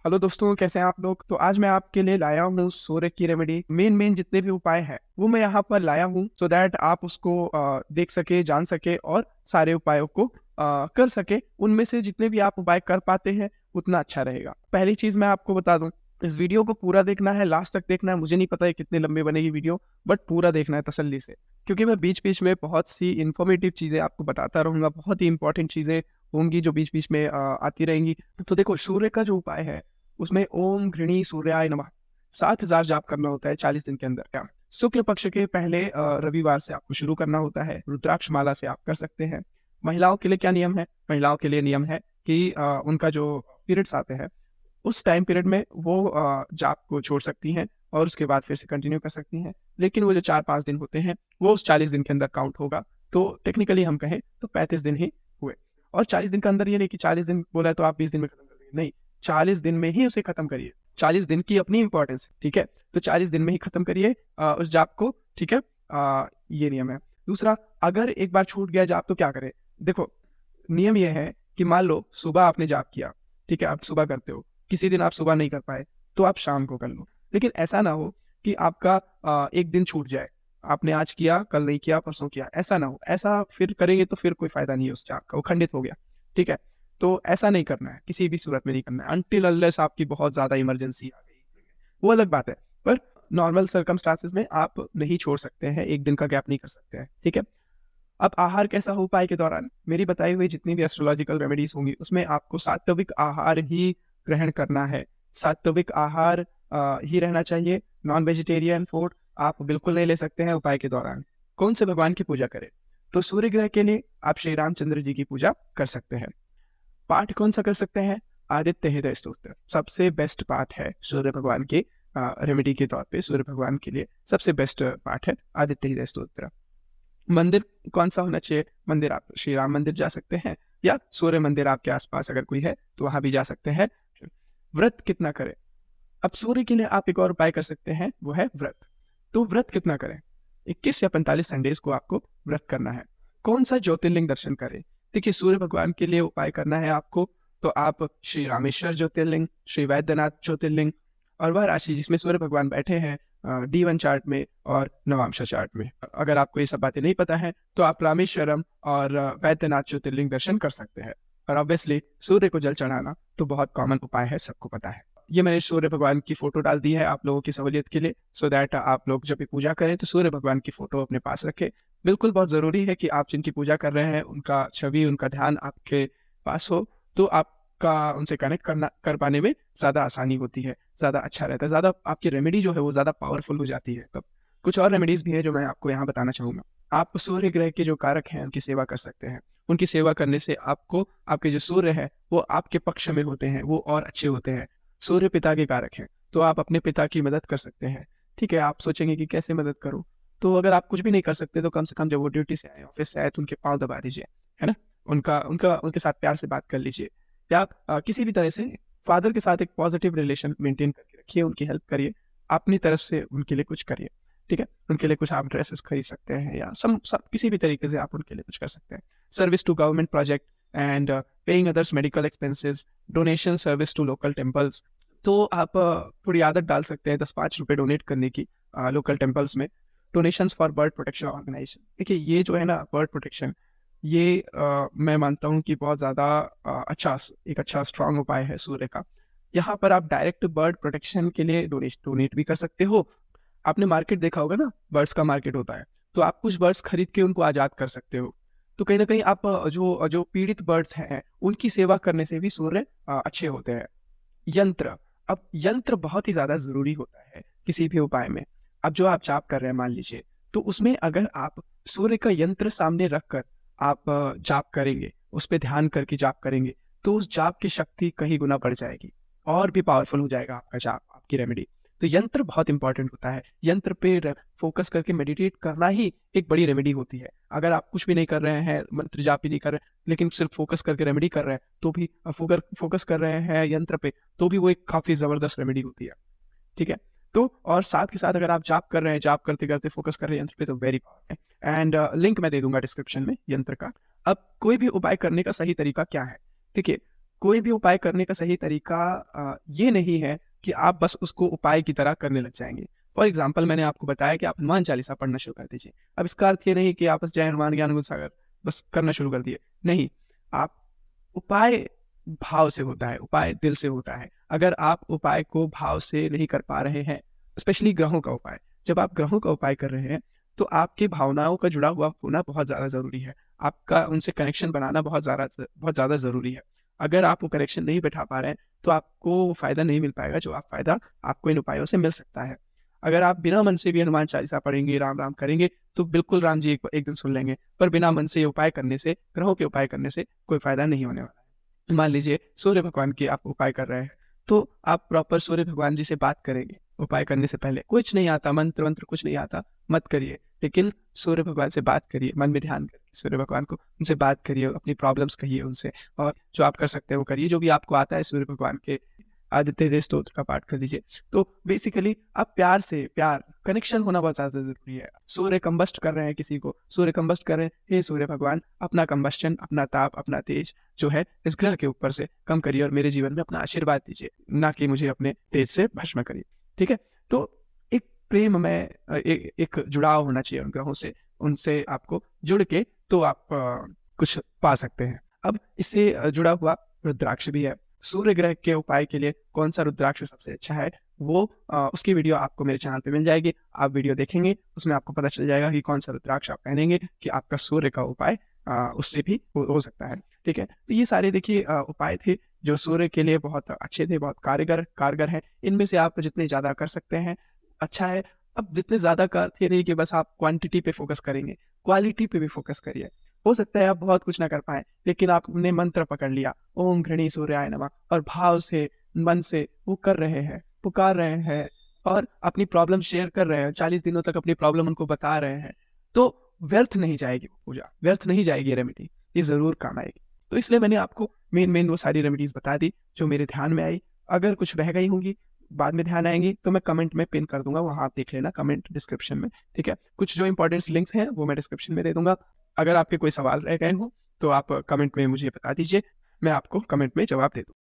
Hello दोस्तों, कैसे हैं आप लोग। तो आज मैं आपके लिए लाया हूँ सूर्य की रेमेडी। मेन जितने भी उपाय हैं वो मैं यहाँ पर लाया हूँ सो दैट आप उसको देख सके, जान सके और सारे उपायों को कर सके। उनमें से जितने भी आप उपाय कर पाते हैं उतना अच्छा रहेगा। पहली चीज मैं आपको बता दूं, इस वीडियो को पूरा देखना है, लास्ट तक देखना है। मुझे नहीं पता है कितने लंबी बनेगी वीडियो, बट पूरा देखना है तसल्ली से, क्योंकि मैं बीच बीच में बहुत सी इंफॉर्मेटिव चीजें आपको बताता रहूंगा। बहुत ही इंपॉर्टेंट चीजें होंगी जो बीच बीच में आती रहेंगी। तो देखो, सूर्य का जो उपाय है उसमें ओम घृणी सूर्याय नमः 7,000 जाप करना होता है 40 दिन के अंदर। क्या शुक्ल पक्ष के पहले रविवार से आपको शुरू करना होता है। रुद्राक्ष माला से आप कर सकते हैं। महिलाओं के लिए क्या नियम है? महिलाओं के लिए नियम है कि उनका जो पीरियड्स आते हैं उस टाइम पीरियड में वो जाप को छोड़ सकती हैं और उसके बाद फिर से कंटिन्यू कर सकती हैं। लेकिन वो जो 4-5 दिन होते हैं वो उस 40 दिन के अंदर काउंट होगा। तो टेक्निकली हम कहें तो 35 दिन ही हुए। और 40 दिन के अंदर ये नहीं कि 40 दिन बोला है तो आप 20 दिन में खत्म कर देंगे, नहीं, 40 दिन में ही उसे खत्म करिए। 40 दिन की अपनी इंपॉर्टेंस है, ठीक है। तो 40 दिन में ही खत्म करिए उस जाप को, ठीक है। ये नियम है। दूसरा, अगर एक बार छूट गया जाप तो क्या करें? देखो, नियम ये है कि मान लो सुबह आपने जाप किया, ठीक है, आप सुबह करते हो, किसी दिन आप सुबह नहीं कर पाए तो आप शाम को कर लो। लेकिन ऐसा ना हो कि आपका एक दिन छूट जाए, आपने आज किया, कल नहीं किया, परसों किया, ऐसा ना हो। ऐसा फिर करेंगे तो फिर कोई फायदा नहीं है उस जाप का, वो खंडित हो गया, ठीक है। तो ऐसा नहीं करना है, किसी भी सूरत में नहीं करना है। अनटिल अनलेस आपकी बहुत ज्यादा इमरजेंसी आ गई, वो अलग बात है। पर नॉर्मल सर्कमस्टांसेस में आप नहीं छोड़ सकते हैं, एक दिन का गैप नहीं कर सकते हैं, ठीक है। अब आहार कैसा हो? उपाय के दौरान मेरी बताई हुई जितनी भी एस्ट्रोलॉजिकल रेमेडीज होंगी उसमें आपको सात्विक आहार ही ग्रहण करना है। सात्विक आहार ही रहना चाहिए। नॉन वेजिटेरियन फूड आप बिल्कुल नहीं ले सकते हैं उपाय के दौरान। कौन से भगवान की पूजा करें? तो सूर्य ग्रह के लिए आप श्री रामचंद्र जी की पूजा कर सकते हैं। पाठ कौन सा कर सकते हैं? आदित्य हृदय स्तोत्र सबसे बेस्ट पाठ है सूर्य भगवान के रेमेडी के तौर पे। सूर्य भगवान के लिए सबसे बेस्ट पाठ है आदित्य हृदय स्तोत्र। मंदिर कौन सा होना चाहिए? मंदिर आप श्री राम मंदिर जा सकते हैं, या सूर्य मंदिर आपके आसपास अगर कोई है तो वहां भी जा सकते हैं। व्रत कितना करें? अब सूर्य के लिए आप एक और उपाय कर सकते हैं, वो है व्रत। तो व्रत कितना करें? 21 या 45 संडेज को आपको व्रत करना है। कौन सा ज्योतिर्लिंग दर्शन करें? देखिए, सूर्य भगवान के लिए उपाय करना है आपको, तो आप श्री रामेश्वर ज्योतिर्लिंग, श्री वैद्यनाथ ज्योतिर्लिंग और वह राशि जिसमें सूर्य भगवान बैठे हैं D1 चार्ट में और नवांश चार्ट में, अगर आपको ये सब बातें नहीं पता है तो आप रामेश्वरम और वैद्यनाथ ज्योतिर्लिंग दर्शन कर सकते हैं। और ऑब्वियसली सूर्य को जल चढ़ाना तो बहुत कॉमन उपाय है, सबको पता है। ये मैंने सूर्य भगवान की फोटो डाल दी है आप लोगों की सहूलियत के लिए, सो दैट आप लोग जब भी पूजा करें तो सूर्य भगवान की फोटो अपने पास रखें। बिल्कुल बहुत जरूरी है कि आप जिनकी पूजा कर रहे हैं उनका छवि, उनका ध्यान आपके पास हो, तो आपका उनसे कनेक्ट कर पाने में ज्यादा आसानी होती है, ज्यादा अच्छा रहता है, ज्यादा आपकी रेमेडी जो है वो ज्यादा पावरफुल हो जाती है। तब कुछ और रेमेडीज भी है जो मैं आपको यहाँ बताना चाहूंगा। आप सूर्य ग्रह के जो कारक हैं उनकी सेवा कर सकते हैं। उनकी सेवा करने से आपको, आपके जो सूर्य है वो आपके पक्ष में होते हैं, वो और अच्छे होते हैं। सूर्य पिता के कारक हैं, तो आप अपने पिता की मदद कर सकते हैं, ठीक है। आप सोचेंगे कि कैसे मदद करूं, तो अगर आप कुछ भी नहीं कर सकते तो कम से कम जब वो ड्यूटी से आए, ऑफिस से आए, तो उनके पाँव दबा दीजिए, है ना। उनका उनका उनके साथ प्यार से बात कर लीजिए, या किसी भी तरह से फादर के साथ एक पॉजिटिव रिलेशन मेंटेन करके रखिए, उनकी हेल्प करिए, अपनी तरफ से उनके लिए कुछ करिए, ठीक है। उनके लिए कुछ आप ड्रेसेस खरीद सकते हैं, या सब किसी भी तरीके से आप उनके लिए कुछ कर सकते हैं। Service to government project and paying others medical expenses, donation service to local temples. तो आप थोड़ी आदत डाल सकते हैं 10-5 रुपए डोनेट करने की लोकल टेम्पल्स में। Donations for bird protection organisation, देखिए ये जो है ना बर्ड प्रोटेक्शन, ये मैं मानता हूँ कि बहुत ज़्यादा एक अच्छा स्ट्रांग उपाय है सूर्य का। यहाँ पर आप डायरेक्ट बर्ड प्रोटेक्शन के लिए डोनेट भी कर सकते हो। आपने मार्केट देखा होगा ना, बर्ड्स का मार्केट होता है, तो आप कुछ बर्ड्स खरीद के उनको आज़ाद कर सकते हो। तो कहीं ना कहीं आप जो जो पीड़ित बर्ड्स हैं उनकी सेवा करने से भी सूर्य अच्छे होते हैं। यंत्र, अब यंत्र बहुत ही ज्यादा जरूरी होता है किसी भी उपाय में। अब जो आप जाप कर रहे हैं मान लीजिए, तो उसमें अगर आप सूर्य का यंत्र सामने रखकर आप जाप करेंगे, उस पर ध्यान करके जाप करेंगे, तो उस जाप की शक्ति कहीं गुना बढ़ जाएगी और भी पावरफुल हो जाएगा आपका जाप, आपकी रेमेडी। तो यंत्र बहुत इंपॉर्टेंट होता है। यंत्र पे फोकस करके मेडिटेट करना ही एक बड़ी रेमेडी होती है। अगर आप कुछ भी नहीं कर रहे हैं, मंत्र जाप भी नहीं कर रहे, लेकिन सिर्फ फोकस करके रेमेडी कर रहे हैं, तो भी फोकस कर रहे हैं यंत्र पे, तो भी वो एक काफी जबरदस्त रेमेडी होती है, ठीक है। तो और साथ के साथ अगर आप जाप कर रहे हैं, जाप करते करते फोकस कर रहे हैं यंत्र पे, तो वेरी पावरफुल है। एंड लिंक मैं दे दूंगा डिस्क्रिप्शन में यंत्र का। अब कोई भी उपाय करने का सही तरीका क्या है? देखिए, कोई भी उपाय करने का सही तरीका ये नहीं है कि आप बस उसको उपाय की तरह करने लग जाएँगे। फॉर एग्ज़ाम्पल मैंने आपको बताया कि आप हनुमान चालीसा पढ़ना शुरू कर दीजिए। अब इसका अर्थ ये नहीं कि आप बस जय हनुमान ज्ञान गुण सागर बस करना शुरू कर दिए। नहीं, आप उपाय भाव से होता है, उपाय दिल से होता है। अगर आप उपाय को भाव से नहीं कर पा रहे हैं, स्पेशली ग्रहों का उपाय, जब आप ग्रहों का उपाय कर रहे हैं, तो आपकी भावनाओं का जुड़ा हुआ होना बहुत ज़्यादा ज़रूरी है। आपका उनसे कनेक्शन बनाना बहुत ज़्यादा ज़रूरी है। अगर आप वो कनेक्शन नहीं बैठा पा रहे हैं, तो आपको वो फ़ायदा नहीं मिल पाएगा, जो फ़ायदा आपको इन उपायों से मिल सकता है। अगर आप बिना मन से भी हनुमान चालीसा पढ़ेंगे, राम-राम करेंगे, तो बिल्कुल राम जी एक दिन सुन लेंगे। पर बिना मन से ये उपाय करने से, ग्रहों के उपाय करने से कोई फ़ायदा नहीं होने वाला है। मान लीजिए सूर्य भगवान के आप उपाय कर रहे हैं, तो आप प्रॉपर सूर्य भगवान जी से बात करेंगे, उपाय करने से पहले। कुछ नहीं आता, मंत्र-वंत्र कुछ नहीं आता, मत करिए। लेकिन सूर्य भगवान से बात करिए, मन में ध्यान करके सूर्य भगवान को उनसे बात करिए, अपनी प्रॉब्लम्स कहिए उनसे और जो आप कर सकते हैं वो करिए। जो भी आपको आता है सूर्य भगवान के आदित्य हृदय स्तोत्र का पाठ कर लीजिए। तो बेसिकली आप प्यार कनेक्शन होना बहुत ज़्यादा ज़रूरी है। सूर्य कंबस्ट कर रहे हैं किसी को, सूर्य कंबस्ट कर रहे हैं, हे सूर्य भगवान अपना कंबस्शन, अपना ताप, अपना तेज जो है इस ग्रह के ऊपर से कम करिए और मेरे जीवन में अपना आशीर्वाद दीजिए, ना कि मुझे अपने तेज से भस्म करिए। ठीक है? तो एक प्रेम में एक जुड़ाव होना चाहिए उन ग्रहों से, उनसे आपको जुड़ के तो आप कुछ पा सकते हैं। अब इससे जुड़ा हुआ रुद्राक्ष भी है। सूर्य ग्रह के उपाय के लिए कौन-सा रुद्राक्ष सबसे अच्छा है, वो उसकी वीडियो आपको मेरे चैनल पे मिल जाएगी। आप वीडियो देखेंगे, उसमें आपको पता चल जाएगा कि कौन-सा रुद्राक्ष आप पहनेंगे कि आपका सूर्य का उपाय उससे भी हो सकता है। ठीक है? तो ये सारे देखिए उपाय थे, जो सूर्य के लिए बहुत अच्छे थे, बहुत कारगर हैं। इनमें से आप जितने ज़्यादा कर सकते हैं, अच्छा है। अब जितने ज़्यादा का अर्थ ये नहीं कि बस आप क्वांटिटी पे फ़ोकस करेंगे, क्वालिटी पे भी फ़ोकस करिए। हो सकता है आप बहुत कुछ ना कर पाएँ, लेकिन आपने मंत्र पकड़ लिया, ओम घृणी सूर्याय नमः और भाव से, मन से वो कर रहे हैं, पुकार रहे हैं और अपनी प्रॉब्लम शेयर कर रहे हैं, 40 दिनों तक अपनी प्रॉब्लम उनको बता रहे हैं, तो व्यर्थ नहीं जाएगी वो पूजा, व्यर्थ नहीं जाएगी ये रेमेडी, ये ज़रूर काम आएगी। तो इसलिए मैंने आपको मेन वो सारी रेमेडीज़ बता दी, जो मेरे ध्यान में आई। अगर कुछ रह गई होंगी, बाद में ध्यान आएँगी, तो मैं कमेंट में पिन कर दूँगा, वहाँ आप देख लेना कमेंट डिस्क्रिप्शन में, ठीक है? कुछ जो इम्पोर्टेंट्स लिंक्स हैं, वो मैं डिस्क्रिप्शन में दे दूँगा। अगर आपके कोई सवाल रह गए हों, तो आप कमेंट में मुझे बता दीजिए, मैं आपको कमेंट में जवाब दे दूँ।